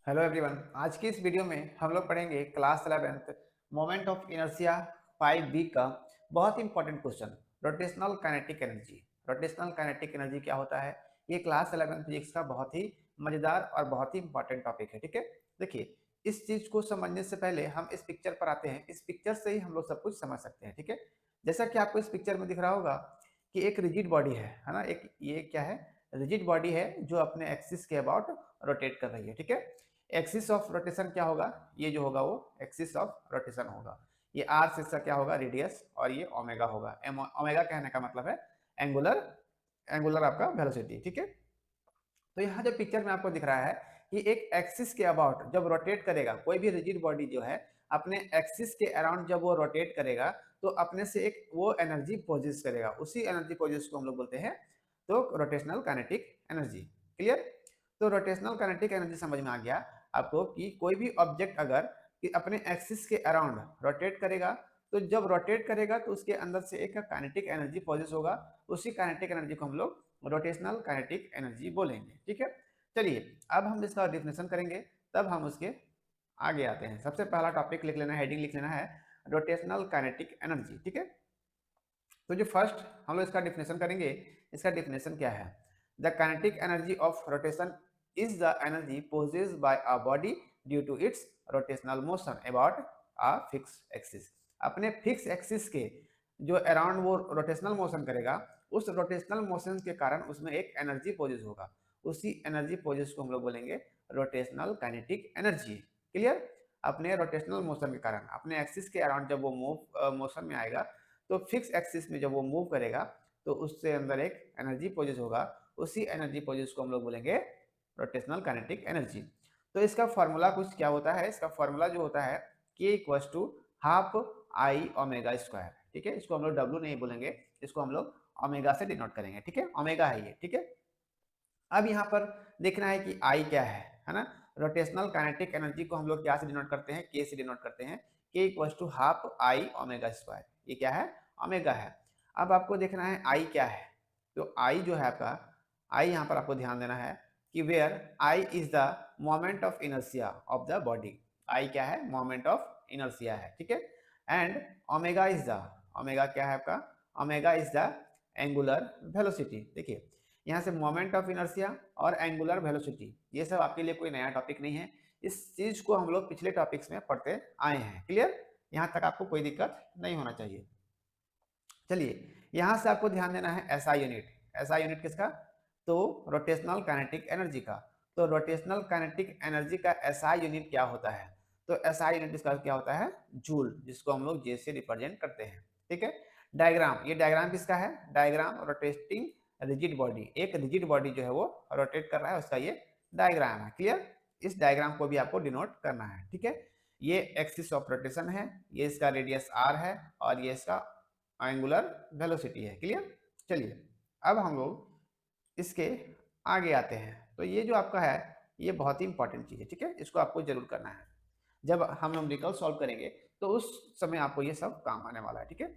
Hello everyone. आज की इस वीडियो में हम लोग पढ़ेंगे class 11th moment of inertia 5b का बहुत important question, rotational kinetic energy. Rotational kinetic energy क्या होता है? ये क्लास 11th फिजिक्स का बहुत ही मजेदार और बहुत ही इंपॉर्टेंट टॉपिक है। ठीक है, देखिए, इस चीज को समझने से पहले हम इस पिक्चर पर आते हैं। इस पिक्चर से ही हम लोग सब कुछ समझ सकते हैं। ठीक है, जैसा कि आपको इस पिक्चर में दिख रहा होगा कि एक रिजिड बॉडी है ना। एक ये क्या है? रिजिड बॉडी है जो अपने एक्सिस के अबाउट रोटेट कर रही है। ठीक है, एक्सिस ऑफ रोटेशन क्या होगा? ये जो होगा वो एक्सिस ऑफ रोटेशन होगा। ये आर से इसका क्या होगा? रेडियस। और ये ओमेगा होगा। ओमेगा कहने का मतलब है एंगुलर, एंगुलर आपका वेलोसिटी। ठीक है, तो यहाँ जो पिक्चर में आपको दिख रहा है कि एक एक्सिस के अबाउट जब रोटेट करेगा कोई भी रिजिड बॉडी जो है, अपने एक्सिस के अराउंड जब वो रोटेट करेगा तो अपने से एक वो एनर्जी प्रोड्यूस करेगा। उसी एनर्जी प्रोड्यूस को हम लोग बोलते हैं तो रोटेशनल काइनेटिक एनर्जी। क्लियर? तो रोटेशनल काइनेटिक एनर्जी समझ में आ गया आपको कि कोई भी ऑब्जेक्ट अगर कि अपने एक्सिस के अराउंड रोटेट करेगा तो जब रोटेट करेगा तो उसके अंदर से एक काइनेटिक एनर्जी प्रोड्यूस होगा। उसी काइनेटिक एनर्जी को हम लोग रोटेशनल काइनेटिक एनर्जी बोलेंगे। ठीक है, चलिए अब हम इसका डेफिनेशन करेंगे, तब हम उसके आगे आते हैं। सबसे पहला टॉपिक लिख लेना है, हेडिंग लिख लेना है रोटेशनल काइनेटिक एनर्जी। ठीक है, तो जो फर्स्ट हम लोग इसका डिफिनेशन करेंगे, इसका डिफिनेशन क्या है? The kinetic energy of rotation is the energy possessed by a body due to its rotational motion about a fix axis. अपने फिक्स एक्सिस के जो अराउंड वो रोटेशनल मोशन करेगा, उस रोटेशनल मोशन के कारण उसमें एक एनर्जी पोजेस होगा। उसी एनर्जी पोजेस को हम लोग बोलेंगे रोटेशनल काइनेटिक एनर्जी। क्लियर? अपने रोटेशनल मोशन के कारण अपने एक्सिस के अराउंड जब वो मूव मोशन में आएगा तो फिक्स एक्सिस में जब वो मूव करेगा तो उससे अंदर एक एनर्जी प्रोड्यूस होगा। उसी एनर्जी प्रोड्यूस को हम लोग बोलेंगे रोटेशनल काइनेटिक एनर्जी। तो इसका फॉर्मूला कुछ क्या होता है? इसका फॉर्मूला जो होता है K equals to half I omega square. ठीक है, इसको हम लोग डब्ल्यू नहीं बोलेंगे, इसको हम लोग ओमेगा से डिनोट करेंगे। ठीक है, ओमेगा है ये। ठीक है, अब यहाँ पर देखना है कि आई क्या है ना। रोटेशनल काइनेटिक एनर्जी को हम लोग क्या से डिनोट करते हैं? के से डिनोट करते हैं। K equals to half I omega square. ये क्या है? ओमेगा है। अब आपको देखना है आई क्या है। तो आई जो है आपका, आई यहाँ पर आपको ध्यान देना है कि where I is the moment of inertia of the body. I क्या है? मोमेंट ऑफ इनर्शिया है। ठीक है, and omega is the, omega क्या है आपका? Omega is the angular velocity. देखिए, यहाँ से मोमेंट ऑफ इनर्शिया और एंगुलर वेलोसिटी, ये सब आपके लिए कोई नया टॉपिक नहीं है। इस चीज को हम लोग पिछले टॉपिक्स में पढ़ते आए हैं। क्लियर? यहाँ तक आपको कोई दिक्कत नहीं होना चाहिए। चलिए, यहाँ से आपको ध्यान देना है एसआई यूनिट। एसआई यूनिट किसका? तो रोटेशनल काइनेटिक एनर्जी का। तो रोटेशनल काइनेटिक एनर्जी का एसआई यूनिट क्या होता है? तो एसआई यूनिट इसका क्या होता है? जूल, जिसको हम लोग जे से रिप्रेजेंट करते हैं। ठीक है, डायग्राम, ये डायग्राम किसका है? Diagram rotating rigid body. एक रिजिड बॉडी जो है वो रोटेट कर रहा है, उसका ये डायग्राम है। क्लियर? इस डायग्राम को भी आपको डिनोट करना है। ठीक है, ये एक्सिस ऑफ रोटेशन है, ये इसका रेडियस आर है और ये इसका एंगुलर वेलोसिटी है। क्लियर? चलिए अब हम लोग इसके आगे आते हैं। तो ये जो आपका है ये बहुत ही इंपॉर्टेंट चीज है। ठीक है, इसको आपको जरूर करना है। जब हम न्यूमेरिकल सॉल्व करेंगे तो उस समय आपको ये सब काम आने वाला है। ठीक है,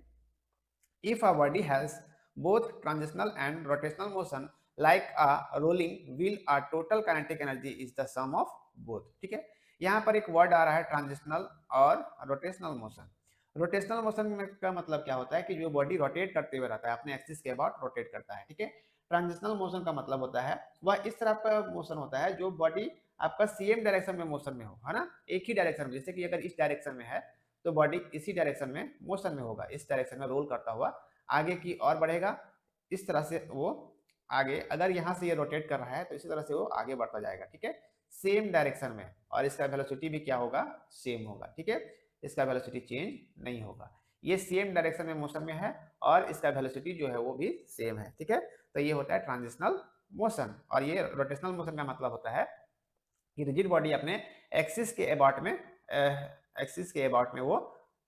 if a body has both translational and rotational motion like a rolling wheel, a total kinetic energy is the sum of both। ठीक है, यहाँ पर एक वर्ड आ रहा है ट्रांजिशनल और रोटेशनल मोशन। रोटेशनल मोशन का मतलब क्या होता है कि जो बॉडी रोटेट करते हुए रहता है, अपने एक्सिस के अबाउट रोटेट करता है। ठीक है, ट्रांजिशनल मोशन का मतलब होता है वह इस तरह का मोशन होता है जो बॉडी आपका सेम डायरेक्शन में मोशन में हो, है ना, एक ही डायरेक्शन में। जैसे कि अगर इस डायरेक्शन में है तो बॉडी इसी डायरेक्शन में मोशन में होगा, इस डायरेक्शन में रोल करता हुआ आगे की ओर बढ़ेगा। इस तरह से वो आगे, अगर यहाँ से ये रोटेट कर रहा है तो इसी तरह से वो आगे बढ़ता जाएगा। ठीक है, सेम डायरेक्शन में, और इसका वेलोसिटी भी क्या होगा? सेम होगा। ठीक है, इसका वेलोसिटी चेंज नहीं होगा। ये सेम डायरेक्शन में मोशन में है और इसका वेलोसिटी जो है वो भी सेम है। ठीक है, तो ये होता है ट्रांजिशनल मोशन। और ये रोटेशनल मोशन का मतलब होता है कि रिजिड बॉडी अपने एक्सिस के अबाउट में, एक्सिस के अबाउट में वो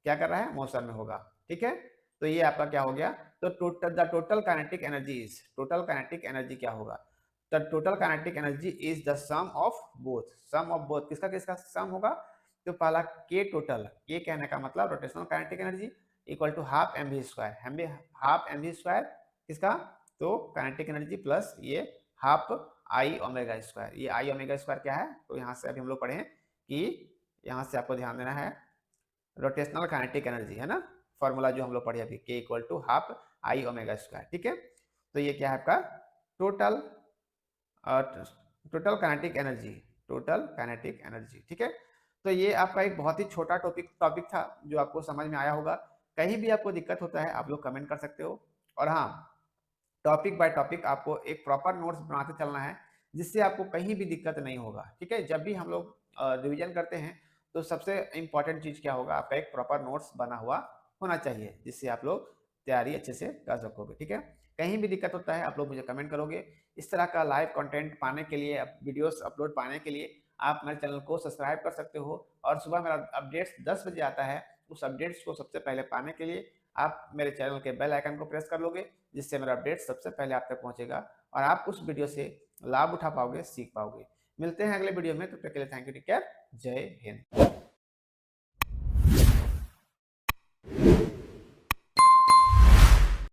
क्या कर रहा है? मोशन में होगा। ठीक है, तो ये आपका क्या हो गया? तो total kinetic energy is, total kinetic energy क्या होगा? The total kinetic energy is the sum of both. Sum of both किसका किसका सम होगा? तो पहला के टोटल, के कहने का मतलब rotational kinetic energy equal to half m v square. Half m v square किसका? तो काइनेटिक एनर्जी प्लस ये हाफ आई ओमेगा स्क्वायर। ये आई ओमेगा स्क्वायर क्या है, तो यहाँ से अभी हम लोग पढ़े कि यहाँ से आपको ध्यान देना है रोटेशनल काइनेटिक एनर्जी है ना, फॉर्मूला जो हम लोग पढ़े अभी, K equal to half I omega square. ठीक है, तो ये क्या है आपका total total kinetic energy, total kinetic energy. ठीक है, तो ये आपका एक बहुत ही छोटा टॉपिक था जो आपको समझ में आया होगा। कहीं भी आपको दिक्कत होता है आप लोग कमेंट कर सकते हो, और हाँ, टॉपिक बाय टॉपिक आपको एक प्रॉपर नोट्स बनाते चलना है जिससे आपको कहीं भी दिक्कत नहीं होगा। ठीक है, जब भी हम लोग रिविजन करते हैं तो सबसे इंपॉर्टेंट चीज क्या होगा, आपका एक प्रॉपर नोट्स बना हुआ होना चाहिए जिससे आप लोग तैयारी अच्छे से कर सकोगे। ठीक है, कहीं भी दिक्कत होता है आप लोग मुझे कमेंट करोगे। इस तरह का लाइव कंटेंट पाने के लिए, वीडियोस अपलोड पाने के लिए आप मेरे चैनल को सब्सक्राइब कर सकते हो, और सुबह मेरा अपडेट्स 10 बजे आता है। उस अपडेट्स को सबसे पहले पाने के लिए आप मेरे चैनल के बेल आइकन को प्रेस कर लोगे, जिससे मेरा अपडेट सबसे पहले आप तक पहुंचेगा और आप उस वीडियो से लाभ उठा पाओगे, सीख पाओगे। मिलते हैं अगले वीडियो में, तब तक के लिए थैंक यू, टेक केयर, जय हिंद।